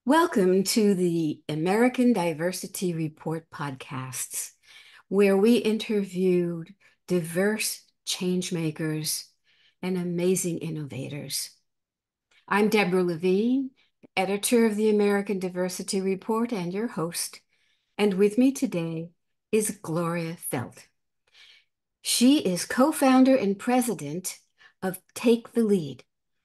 Welcome to the American Diversity Report podcasts, where we interviewed diverse changemakers and amazing innovators. I'm Deborah Levine, editor of the American Diversity Report and your host, and with me today is Gloria Feldt. She is co-founder and president of Take the Lead,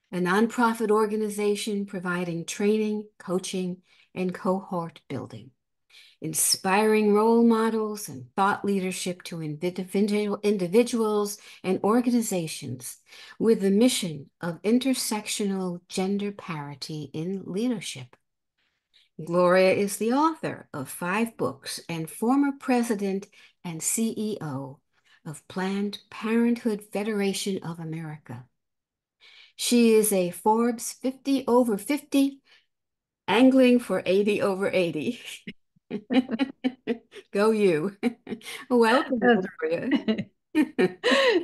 a nonprofit organization providing training, coaching, and cohort building, inspiring role models and thought leadership to individuals and organizations with the mission of intersectional gender parity in leadership. Gloria is the author of 5 books and former president and CEO of Planned Parenthood Federation of America. She is a Forbes 50 over 50, angling for 80 over 80. Go you. Welcome, That's Gloria. right.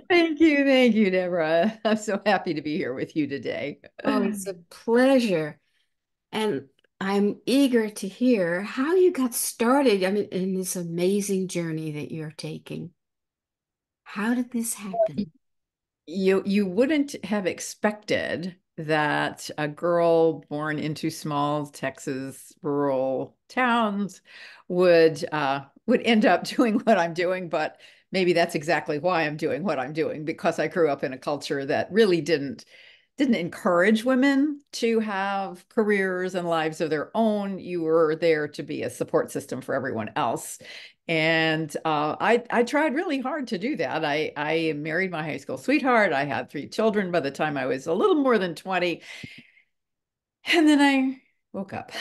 Thank you, Deborah. I'm so happy to be here with you today. Oh, it's a pleasure. And I'm eager to hear how you got started, in this amazing journey that you're taking. How did this happen? You wouldn't have expected that a girl born into small Texas rural towns would end up doing what I'm doing, but maybe that's exactly why I'm doing what I'm doing, because I grew up in a culture that really didn't encourage women to have careers and lives of their own. You were there to be a support system for everyone else. And I tried really hard to do that. I married my high school sweetheart. I had 3 children by the time I was a little more than 20. And then I woke up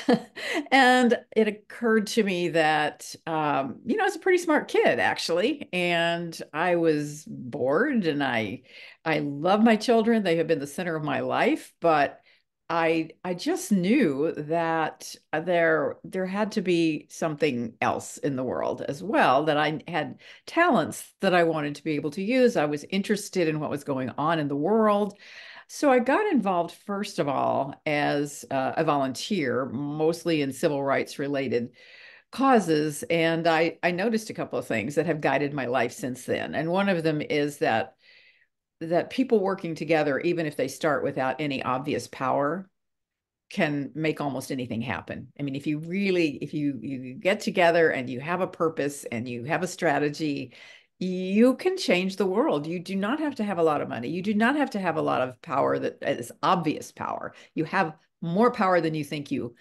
and it occurred to me that, I was a pretty smart kid actually. And I was bored and I love my children. They have been the center of my life, but I just knew that there had to be something else in the world as well, that I had talents that I wanted to be able to use. I was interested in what was going on in the world. So I got involved, first of all, as a volunteer, mostly in civil rights related causes. And I noticed a couple of things that have guided my life since then. And one of them is that people working together, even if they start without any obvious power, can make almost anything happen. I mean, if you get together and you have a purpose and you have a strategy, you can change the world. You do not have to have a lot of money. You do not have to have a lot of power that is obvious power. You have more power than you think you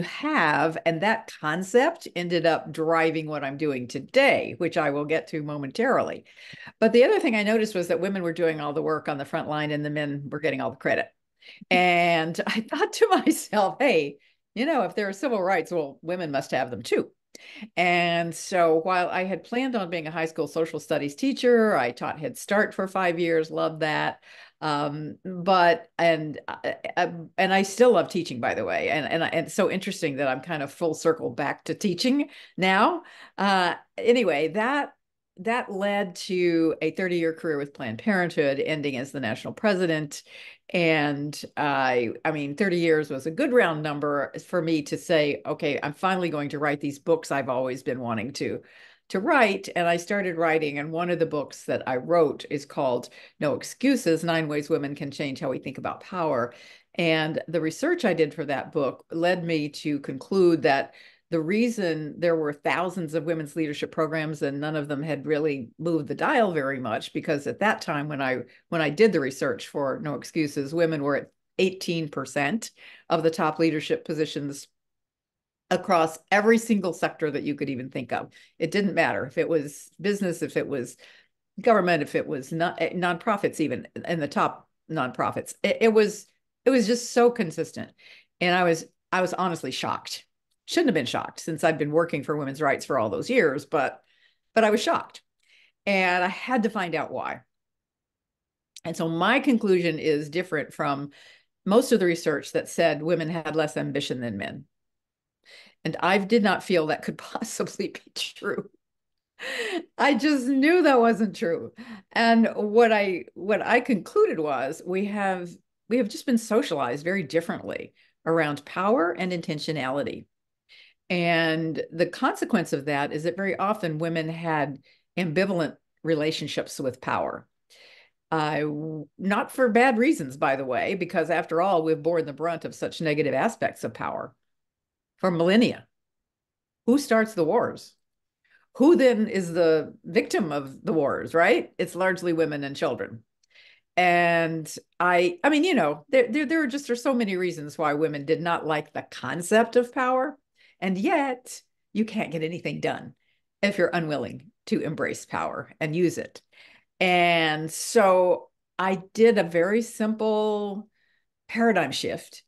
have. And that concept ended up driving what I'm doing today, which I will get to momentarily. But the other thing I noticed was that women were doing all the work on the front line and the men were getting all the credit. And I thought to myself, hey, if there are civil rights, well, women must have them too. And so while I had planned on being a high school social studies teacher, I taught Head Start for 5 years, loved that. And I still love teaching, by the way. And it's so interesting that I'm kind of full circle back to teaching now. Anyway, that led to a 30-year career with Planned Parenthood, ending as the national president. And I mean, 30 years was a good round number for me to say, okay, I'm finally going to write these books I've always been wanting to write. And I started writing. And one of the books that I wrote is called No Excuses: 9 Ways Women Can Change How We Think About Power. And the research I did for that book led me to conclude that the reason there were thousands of women's leadership programs and none of them had really moved the dial very much, because at that time when I did the research for No Excuses, women were at 18% of the top leadership positions across every single sector that you could even think of. It didn't matter if it was business, if it was government, if it was not nonprofits, even in the top nonprofits. It was just so consistent. And I was honestly shocked. Shouldn't have been shocked, since I've been working for women's rights for all those years, but I was shocked. And I had to find out why. And so my conclusion is different from most of the research that said women had less ambition than men. And I did not feel that could possibly be true. I just knew that wasn't true. And what I concluded was we have just been socialized very differently around power and intentionality. And the consequence of that is that very often women had ambivalent relationships with power. Not for bad reasons, by the way, because after all, we've borne the brunt of such negative aspects of power for millennia. Who starts the wars? Who then is the victim of the wars, right? It's largely women and children. And I mean, there are just there's so many reasons why women did not like the concept of power, and yet you can't get anything done if you're unwilling to embrace power and use it. And so I did a very simple paradigm shift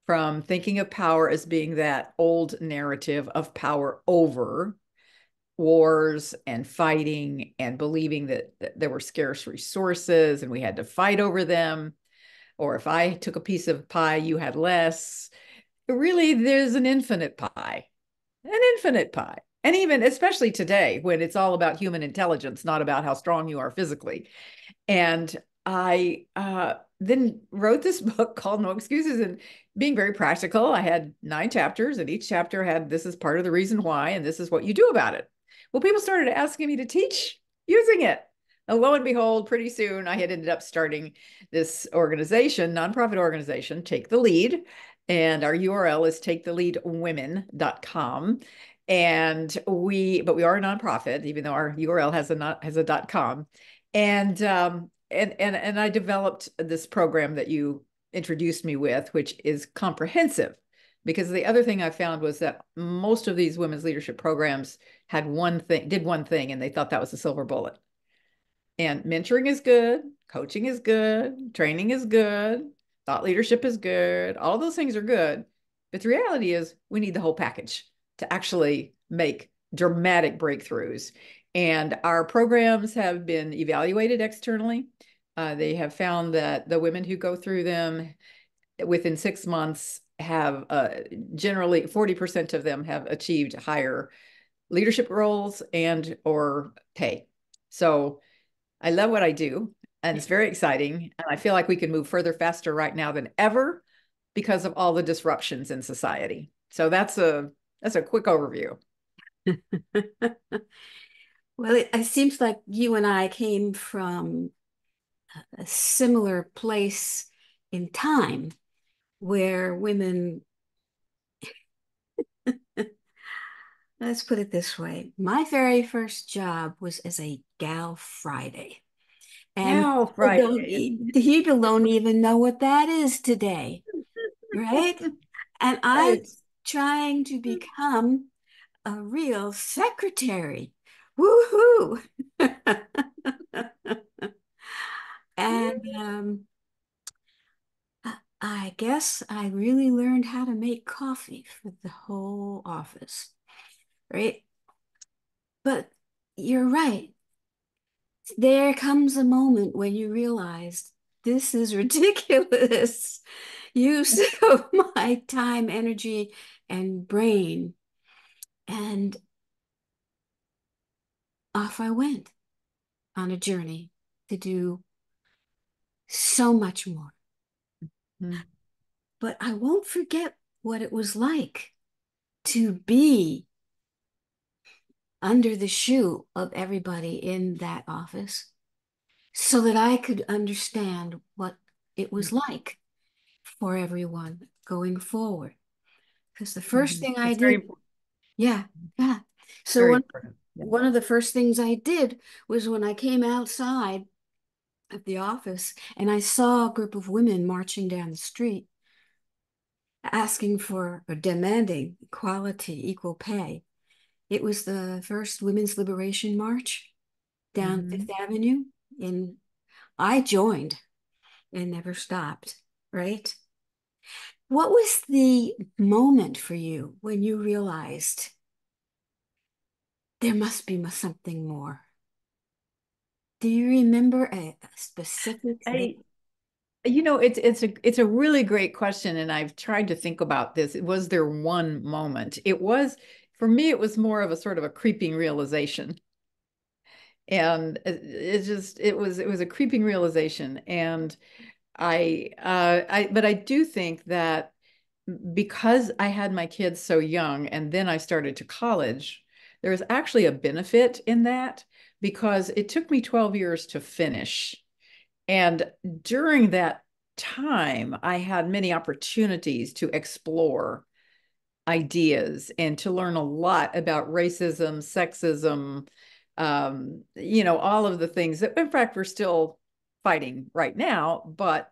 from thinking of power as being that old narrative of power over wars and fighting and believing that there were scarce resources and we had to fight over them. Or if I took a piece of pie, you had less. Really, there's an infinite pie. And even especially today, when it's all about human intelligence, not about how strong you are physically. And I then wrote this book called No Excuses, and being very practical, I had 9 chapters, and each chapter had this is part of the reason why, and this is what you do about it. Well, people started asking me to teach using it. And lo and behold, pretty soon I had ended up starting this organization, nonprofit organization, Take the Lead. And our URL is taketheleadwomen.com. But we are a nonprofit, even though our URL has a .com. And I developed this program that you introduced me with, which is comprehensive. Because the other thing I found was that most of these women's leadership programs did one thing, and they thought that was a silver bullet. And mentoring is good, coaching is good, training is good, thought leadership is good. All those things are good. But the reality is we need the whole package to actually make dramatic breakthroughs. And our programs have been evaluated externally. They have found that the women who go through them within 6 months have generally 40% of them have achieved higher leadership roles and or pay. So I love what I do, and it's very exciting. And I feel like we can move further faster right now than ever because of all the disruptions in society. So that's a quick overview. Well, it seems like you and I came from a similar place in time where women, let's put it this way, my very first job was as a Gal Friday. And Now, Friday. people don't even know what that is today, right? And I Right. was trying to become a real secretary. Woohoo! And I guess I really learned how to make coffee for the whole office, right? But you're right. There comes a moment when you realize this is ridiculous use of my time, energy, and brain. And off I went on a journey to do so much more. Mhm. But I won't forget what it was like to be under the shoe of everybody in that office so that I could understand what it was like for everyone going forward. Because the first Mhm. thing I It's very did, important. yeah, yeah. So Very important. Yeah. one of the first things I did was when I came outside of the office and I saw a group of women marching down the street asking for or demanding equality, equal pay. It was the first Women's Liberation March down Fifth Mhm. Avenue, and I joined and never stopped, right? What was the moment for you when you realized there must be something more? Do you remember a specific day? I it's a really great question, and I've tried to think about this. Was there one moment? It was for me, it was more of a sort of a creeping realization. And it was a creeping realization. And but I do think that because I had my kids so young and then I started to college, there was actually a benefit in that because it took me 12 years to finish. And during that time, I had many opportunities to explore ideas and to learn a lot about racism, sexism, all of the things that, in fact, we're still fighting right now. But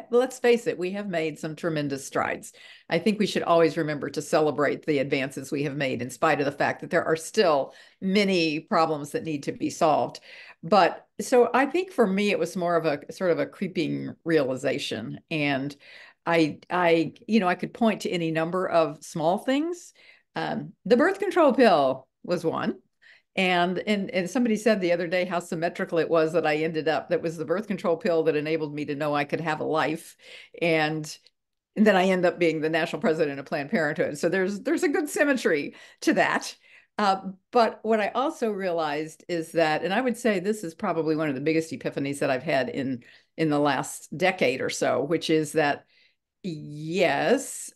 let's face it, we have made some tremendous strides. I think we should always remember to celebrate the advances we have made, in spite of the fact that there are still many problems that need to be solved. But so I think for me, it was more of a sort of a creeping realization. And I could point to any number of small things. The birth control pill was one. And somebody said the other day how symmetrical it was that I ended up. That was the birth control pill that enabled me to know I could have a life. And and then I end up being the national president of Planned Parenthood. So there's a good symmetry to that. But what I also realized is that, and I would say this is probably one of the biggest epiphanies that I've had in the last decade or so, which is that yes,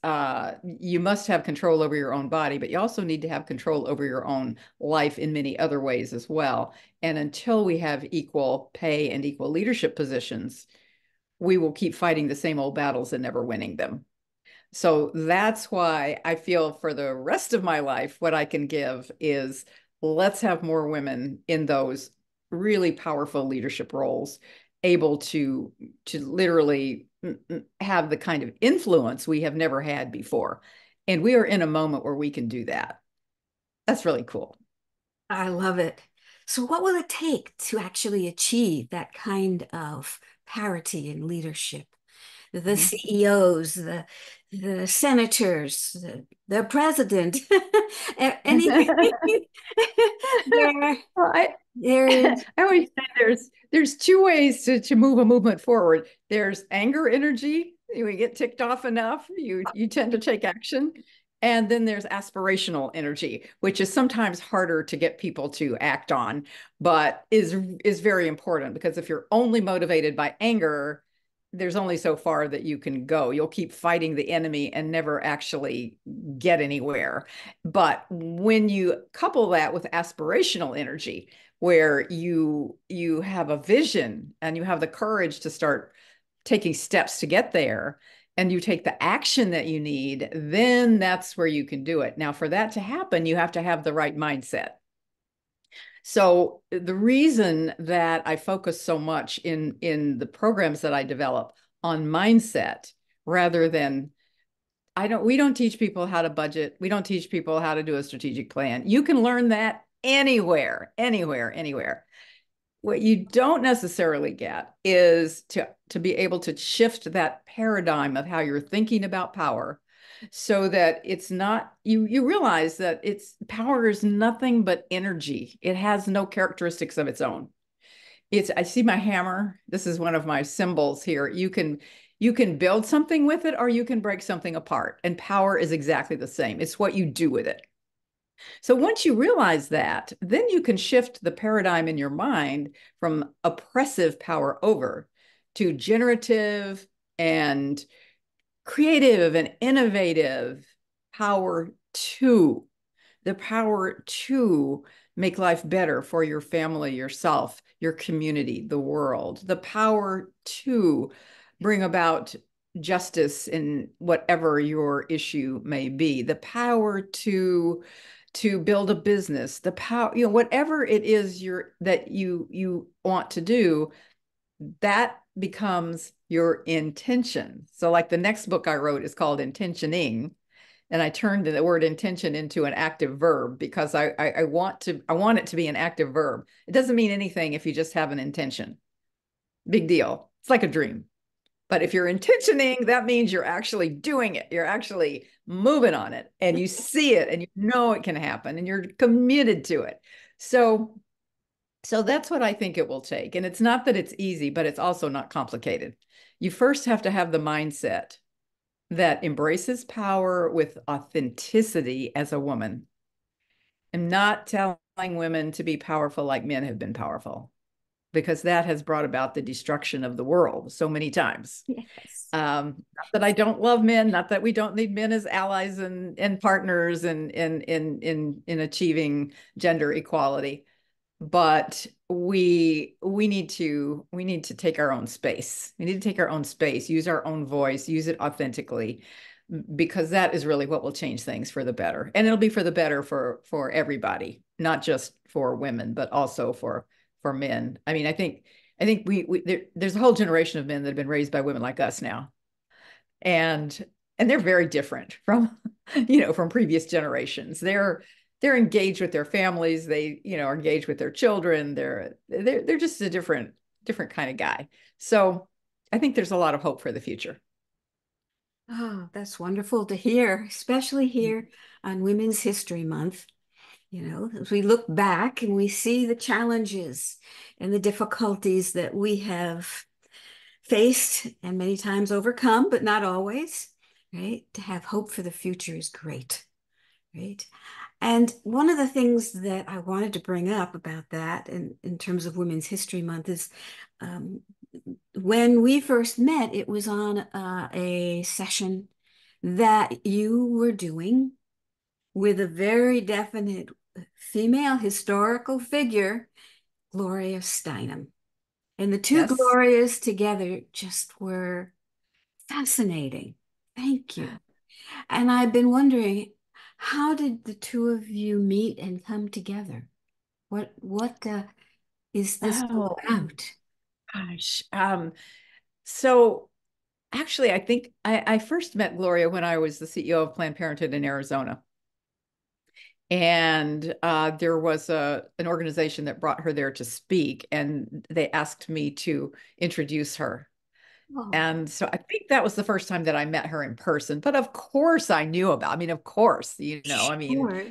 you must have control over your own body, but you also need to have control over your own life in many other ways as well. And until we have equal pay and equal leadership positions, we will keep fighting the same old battles and never winning them. So that's why I feel for the rest of my life, what I can give is let's have more women in those really powerful leadership roles, able to literally have the kind of influence we have never had before. And we are in a moment where we can do that. That's really cool. I love it. So, what will it take to actually achieve that kind of parity in leadership? The Mhm. CEOs, the senators, the president, anything where Well, there is. I always say there's two ways to move a movement forward. There's anger energy. We get ticked off enough, you tend to take action. And then there's aspirational energy, which is sometimes harder to get people to act on, but is very important because if you're only motivated by anger, there's only so far that you can go. You'll keep fighting the enemy and never actually get anywhere. But when you couple that with aspirational energy, where you have a vision and you have the courage to start taking steps to get there and you take the action that you need, then that's where you can do it. Now, for that to happen, you have to have the right mindset. So the reason that I focus so much in the programs that I develop on mindset rather than we don't teach people how to budget. We don't teach people how to do a strategic plan. You can learn that anywhere, anywhere, anywhere. What you don't necessarily get is to be able to shift that paradigm of how you're thinking about power so that it's not you realize that it's power is nothing but energy. It has no characteristics of its own. It's I see my hammer. This is one of my symbols here. You can build something with it or you can break something apart. And power is exactly the same. It's what you do with it. So once you realize that, then you can shift the paradigm in your mind from oppressive power over to generative and creative and innovative power to the power to make life better for your family, yourself, your community, the world, the power to bring about justice in whatever your issue may be, the power to build a business, the power, whatever it is that you want to do, that becomes your intention. So like the next book I wrote is called Intentioning, and I turned the word intention into an active verb because I want it to be an active verb. It doesn't mean anything if you just have an intention. Big deal. It's like a dream. But if you're intentioning, that means you're actually doing it. You're actually moving on it and you see it and you know it can happen and you're committed to it. So that's what I think it will take. And it's not that it's easy, but it's also not complicated. You first have to have the mindset that embraces power with authenticity as a woman. I'm not telling women to be powerful like men have been powerful. because that has brought about the destruction of the world so many times. Yes. Not that I don't love men, not that we don't need men as allies and partners in achieving gender equality, but we need to take our own space. We need to take our own space, use our own voice, use it authentically, because that is really what will change things for the better. And it'll be for the better for everybody, not just for women, but also for men. I mean, I think there's a whole generation of men that have been raised by women like us now, and they're very different from from previous generations. They're engaged with their families. They are engaged with their children. They're just a different kind of guy. So I think there's a lot of hope for the future. Oh, that's wonderful to hear, especially here on Women's History Month. As we look back and we see the challenges and the difficulties that we have faced and many times overcome, but not always, right? To have hope for the future is great, right? And one of the things that I wanted to bring up about that in terms of Women's History Month is um, when we first met, it was on a session that you were doing with a very definite female historical figure, Gloria Steinem. And the two Yes. Glorias together just were fascinating. Thank you. And I've been wondering, how did the two of you meet and come together? What is this all Oh about? gosh. So actually, I think I first met Gloria when I was the CEO of Planned Parenthood in Arizona. And there was an organization that brought her there to speak, and they asked me to introduce her. Oh, And so I think that was the first time that I met her in person. But of course I knew about, I mean, of course, I mean, sure.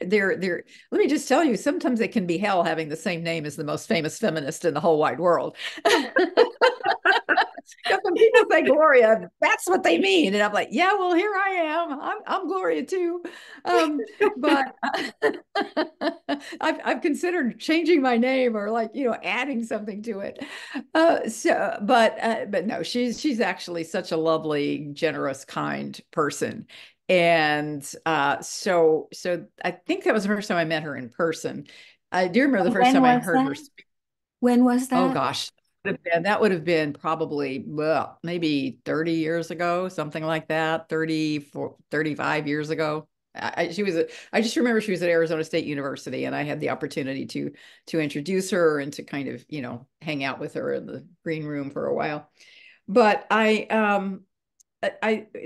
they're, let me just tell you, sometimes it can be hell having the same name as the most famous feminist in the whole wide world. Because when people say Gloria, that's what they mean. And I'm like, yeah, well, here I am. I'm Gloria too. But I've considered changing my name or like, adding something to it. But no, she's actually such a lovely, generous, kind person. And so I think that was the first time I met her in person. I do remember the first When time I was heard her that? speak. When was Oh that? gosh, that would have been probably, well, maybe 30 years ago, something like that, 35 years ago. I just remember she was at Arizona State University, and I had the opportunity to introduce her and to kind of, hang out with her in the green room for a while. But I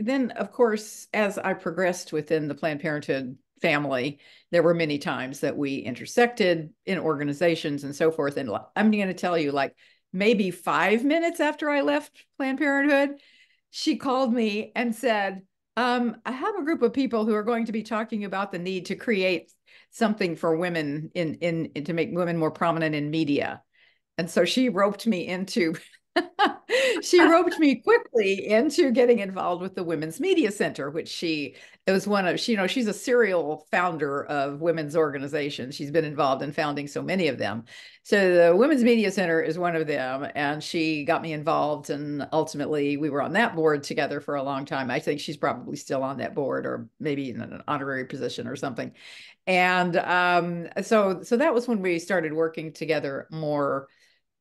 then, of course, as I progressed within the Planned Parenthood family, there were many times that we intersected in organizations and so forth. And I'm going to tell you, like, maybe 5 minutes after I left Planned Parenthood, she called me and said, I have a group of people who are going to be talking about the need to create something for women in to make women more prominent in media. And so she roped me into she roped me quickly into getting involved with the Women's Media Center, which it was one of, she's a serial founder of women's organizations. She's been involved in founding so many of them. So the Women's Media Center is one of them, and she got me involved, and ultimately we were on that board together for a long time. I think she's probably still on that board, or maybe in an honorary position or something. And so that was when we started working together more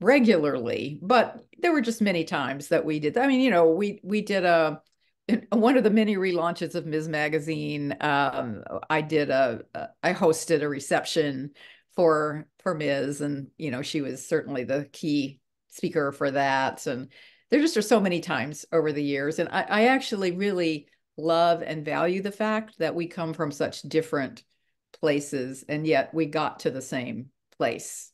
regularly, but there were just many times that we did. I mean, we did one of the many relaunches of Ms. Magazine. I hosted a reception for Ms. and she was certainly the key speaker for that. And there just are so many times over the years, and I actually really love and value the fact that we come from such different places, and yet we got to the same place.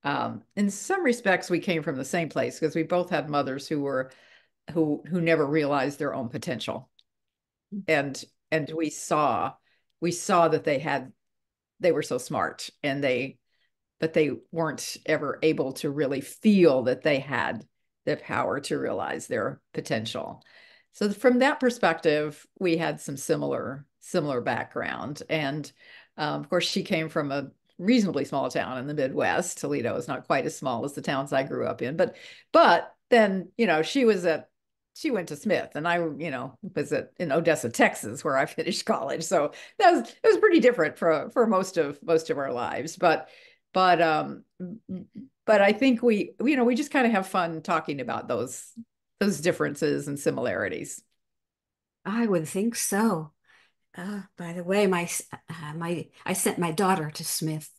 In some respects, we came from the same place because we both had mothers who never realized their own potential, and we saw that they were so smart, but they weren't ever able to really feel that they had the power to realize their potential. So from that perspective, we had some similar background, and of course, she came from a reasonably small town in the Midwest. Toledo is not quite as small as the towns I grew up in, but then, she went to Smith, and I, was in Odessa, Texas, where I finished college. So it was pretty different for most of our lives. But but I think we just kind of have fun talking about those differences and similarities. I would think so. By the way, I sent my daughter to Smith.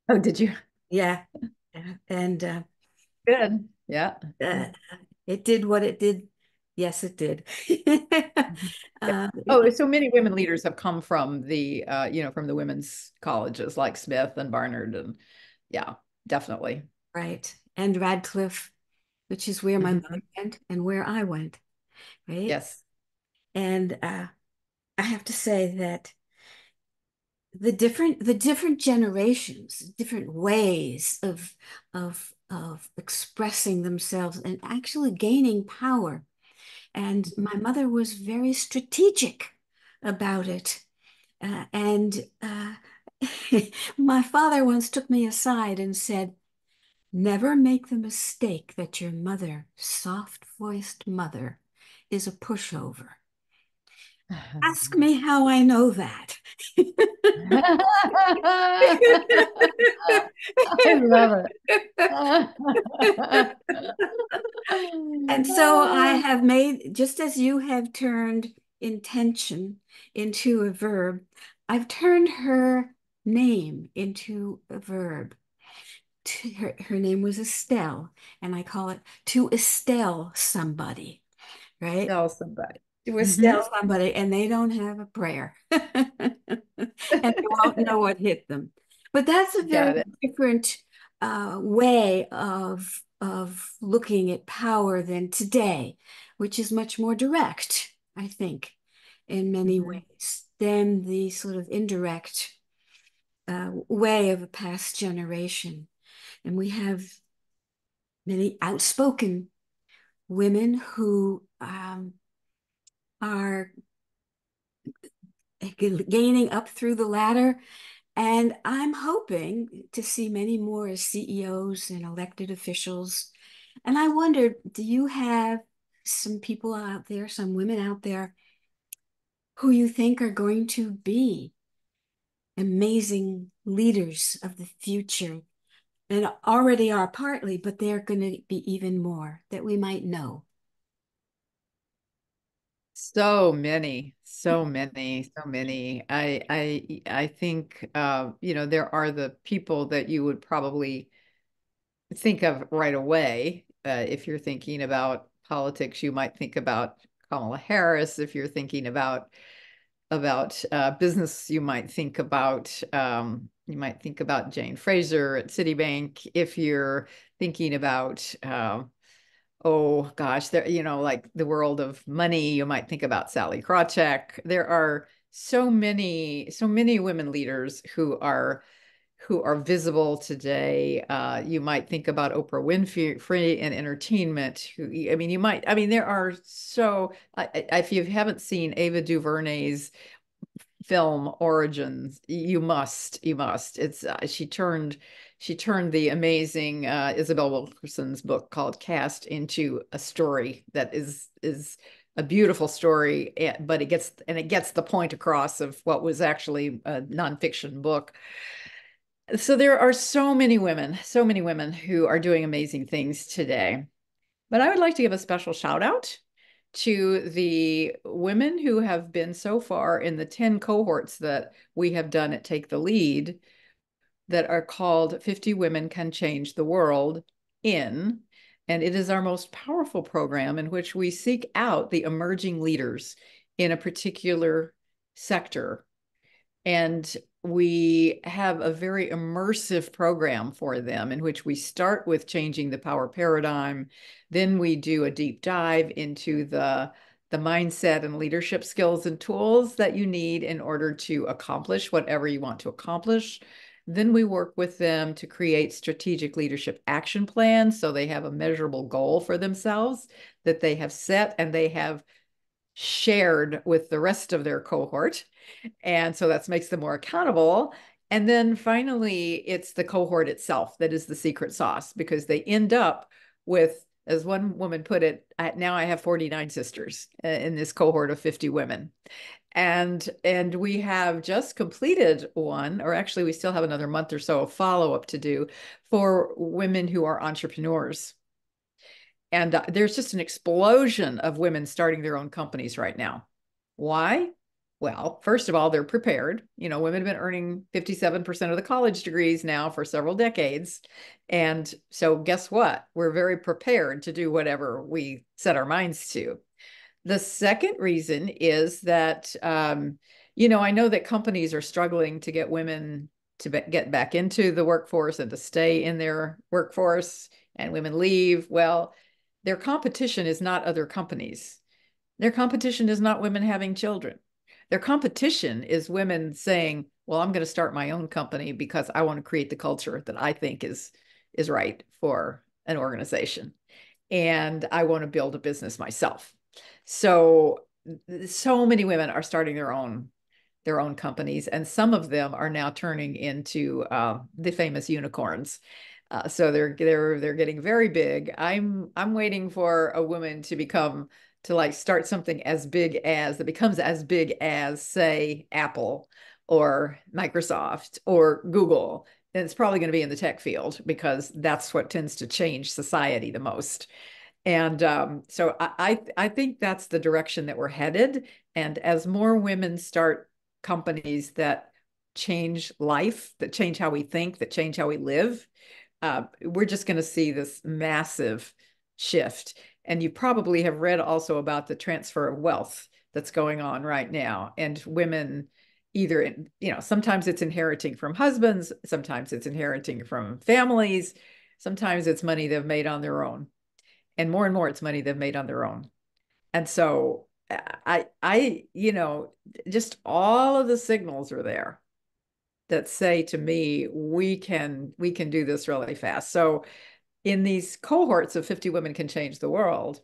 Oh, did you? Yeah, and Good. Yeah. uh, it did what it did. Yes, it did. Yeah. Uh, Oh, so many women leaders have come from from the women's colleges like Smith and Barnard, and yeah, definitely. right. And Radcliffe, which is where my mother Mhm. went and where I went, right? Yes. And I have to say that the different generations, different ways of expressing themselves and actually gaining power. And my mother was very strategic about it. And my father once took me aside and said, "Never make the mistake that your mother, soft-voiced mother, is a pushover." Ask me how I know that. I love it. And so I have made, just as you have turned intention into a verb, I've turned her name into a verb. Her name was Estelle, and I call it to Estelle somebody, right? Tell somebody. To Mhm. Estelle somebody, and they don't have a prayer. And they won't know what hit them. But that's a very Got it. different way of looking at power than today, which is much more direct, I think, in many Mhm. ways, than the sort of indirect way of a past generation. And we have many outspoken women who are gaining up through the ladder. And I'm hoping to see many more as CEOs and elected officials. And I wondered, do you have some people out there, some women out there, who you think are going to be amazing leaders of the future and already are partly, but they're going to be even more that we might know? So many, so many, so many. I think there are the people that you would probably think of right away. If you're thinking about politics, you might think about Kamala Harris. If you're thinking about business, you might think about Jane Fraser at Citibank. If you're thinking about oh gosh, there, like the world of money, you might think about Sally Krawcheck. There are so many women leaders who are visible today. You might think about Oprah Winfrey in entertainment. There are if you haven't seen Ava DuVernay's film Origins, you must. It's she turned the amazing Isabel Wilkerson's book called Cast into a story that is a beautiful story, but it gets the point across of what was actually a nonfiction book. So there are so many women who are doing amazing things today. But I would like to give a special shout out to the women who have been so far in the 10 cohorts that we have done at Take the Lead that are called 50 Women Can Change the World in. And it is our most powerful program in which we seek out the emerging leaders in a particular sector, and we have a very immersive program for them in which we start with changing the power paradigm. Then we do a deep dive into the mindset and leadership skills and tools that you need in order to accomplish whatever you want to accomplish. Then we work with them to create strategic leadership action plans so they have a measurable goal for themselves that they have set and they have shared with the rest of their cohort. And so that makes them more accountable. And then finally, it's the cohort itself that is the secret sauce, because they end up with, as one woman put it, now I have 49 sisters in this cohort of 50 women. And we have just completed one, or actually we still have another month or so of follow-up to do for women who are entrepreneurs. And there's just an explosion of women starting their own companies right now. Why? Well, first of all, they're prepared. You know, women have been earning 57% of the college degrees now for several decades. And so guess what? We're very prepared to do whatever we set our minds to. The second reason is that, I know that companies are struggling to get women to get back into the workforce and to stay in their workforce, and women leave. Well, their competition is not other companies. Their competition is not women having children. Their competition is women saying, well, I'm going to start my own company because I want to create the culture that I think is right for an organization. And I want to build a business myself. So many women are starting their own companies, and some of them are now turning into the famous unicorns. So they're getting very big. I'm waiting for a woman to like start something as big as that becomes as big as, say, Apple or Microsoft or Google. And it's probably going to be in the tech field, because that's what tends to change society the most. And so I think that's the direction that we're headed. And as more women start companies that change life, that change how we think, that change how we live, we're just going to see this massive shift. And you probably have read also about the transfer of wealth that's going on right now. And women either, sometimes it's inheriting from husbands, sometimes it's inheriting from families, sometimes it's money they've made on their own. And more it's money they've made on their own. And so just all of the signals are there that say to me, we can do this really fast. So in these cohorts of 50 women can change the world,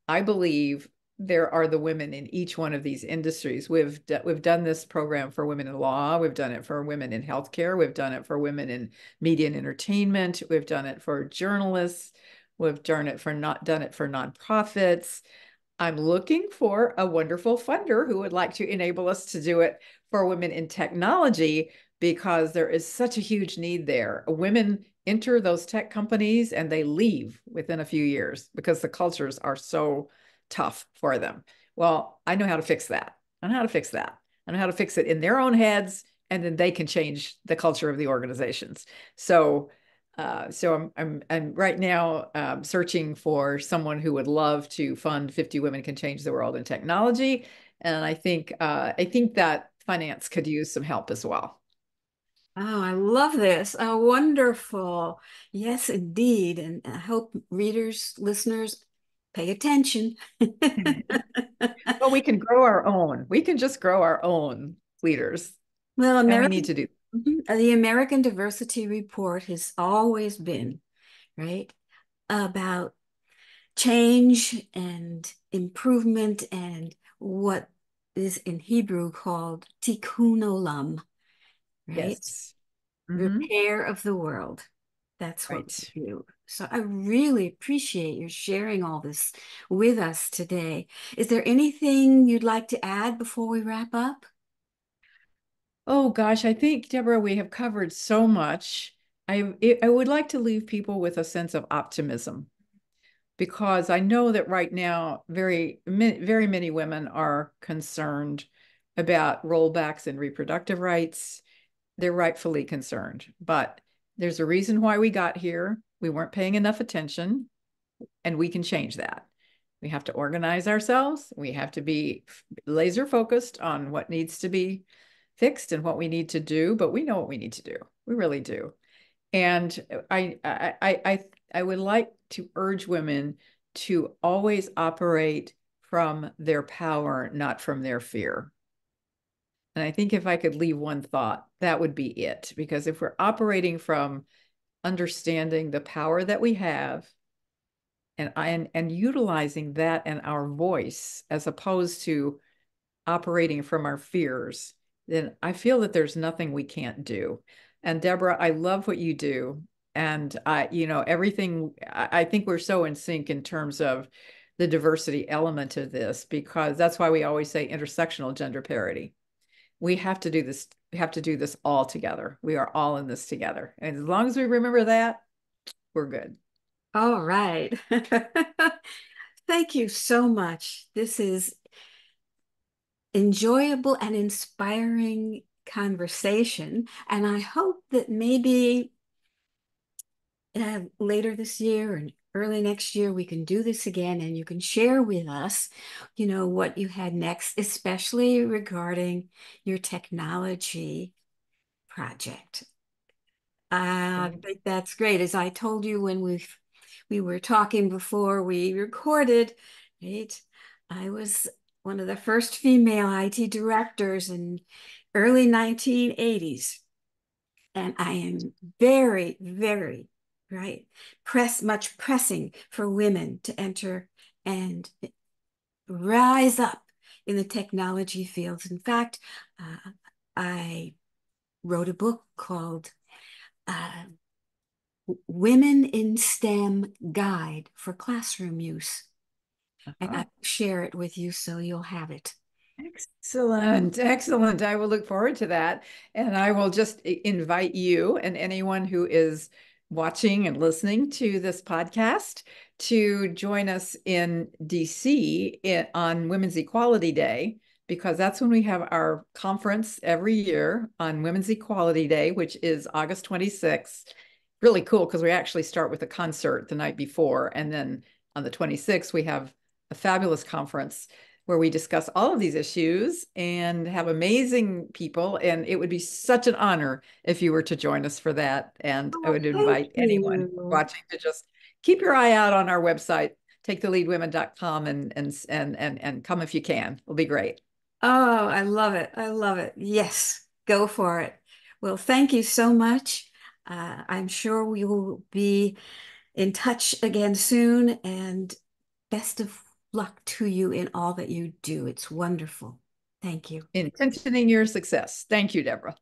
I believe there are the women in each one of these industries. We've done this program for women in law. We've done it for women in healthcare. We've done it for women in media and entertainment. We've done it for journalists. We've done it for nonprofits. I'm looking for a wonderful funder who would like to enable us to do it for women in technology, because there is such a huge need there. Women enter those tech companies and they leave within a few years because the cultures are so tough for them. Well, I know how to fix that. I know how to fix that. I know how to fix it in their own heads, and then they can change the culture of the organizations. So I'm right now searching for someone who would love to fund 50 Women Can Change the World in Technology, and I think that finance could use some help as well. Oh, I love this. Oh, wonderful. Yes, indeed. And I hope readers, listeners pay attention. Well, we can grow our own. We can just grow our own leaders, Well, and we need to do. The American Diversity Report has always been, right, about change and improvement and what is in Hebrew called tikkun olam, right? Yes. Hmm. Repair of the world. That's what Right. we do. So I really appreciate your sharing all this with us today. Is there anything you'd like to add before we wrap up? Oh gosh, I think, Deborah, we have covered so much. I would like to leave people with a sense of optimism, because I know that right now very many women are concerned about rollbacks in reproductive rights. They're rightfully concerned, but there's a reason why we got here. We weren't paying enough attention, and we can change that. We have to organize ourselves. We have to be laser focused on what needs to be fixed and what we need to do, but we know what we need to do. We really do. And I would like to urge women to always operate from their power, not from their fear. And I think if I could leave one thought, that would be it. Because if we're operating from understanding the power that we have, and utilizing that and our voice, as opposed to operating from our fears, then I feel that there's nothing we can't do. And Deborah, I love what you do. And everything, I think we're so in sync in terms of the diversity element of this, because that's why we always say intersectional gender parity. We have to do this, we have to do this all together. We are all in this together. And as long as we remember that, we're good. All right. Thank you so much. This is enjoyable and inspiring conversation. And I hope that maybe later this year and early next year, we can do this again and you can share with us, what you had next, especially regarding your technology project. I Thank think that's great. As I told you when we were talking before we recorded, right? I was one of the first female IT directors in early 1980s. And I am very, very, right, much pressing for women to enter and rise up in the technology fields. In fact, I wrote a book called uh, Women in STEM Guide for Classroom Use. And you. I share it with you so you'll have it. Excellent. Excellent. I will look forward to that. And I will just invite you and anyone who is watching and listening to this podcast to join us in DC on Women's Equality Day, because that's when we have our conference every year on Women's Equality Day, which is August 26th. Really cool because we actually start with a concert the night before. And then on the 26th, we have a fabulous conference where we discuss all of these issues and have amazing people. And it would be such an honor if you were to join us for that. And I Oh, would thank invite anyone you. watching to just keep your eye out on our website, taketheleadwomen.com, and come if you can. It'll be great. Oh, I love it. I love it. Yes, go for it. Well, thank you so much. I'm sure we will be in touch again soon, and best of luck to you in all that you do. It's wonderful. Thank you. Intentioning your success. Thank you, Deborah.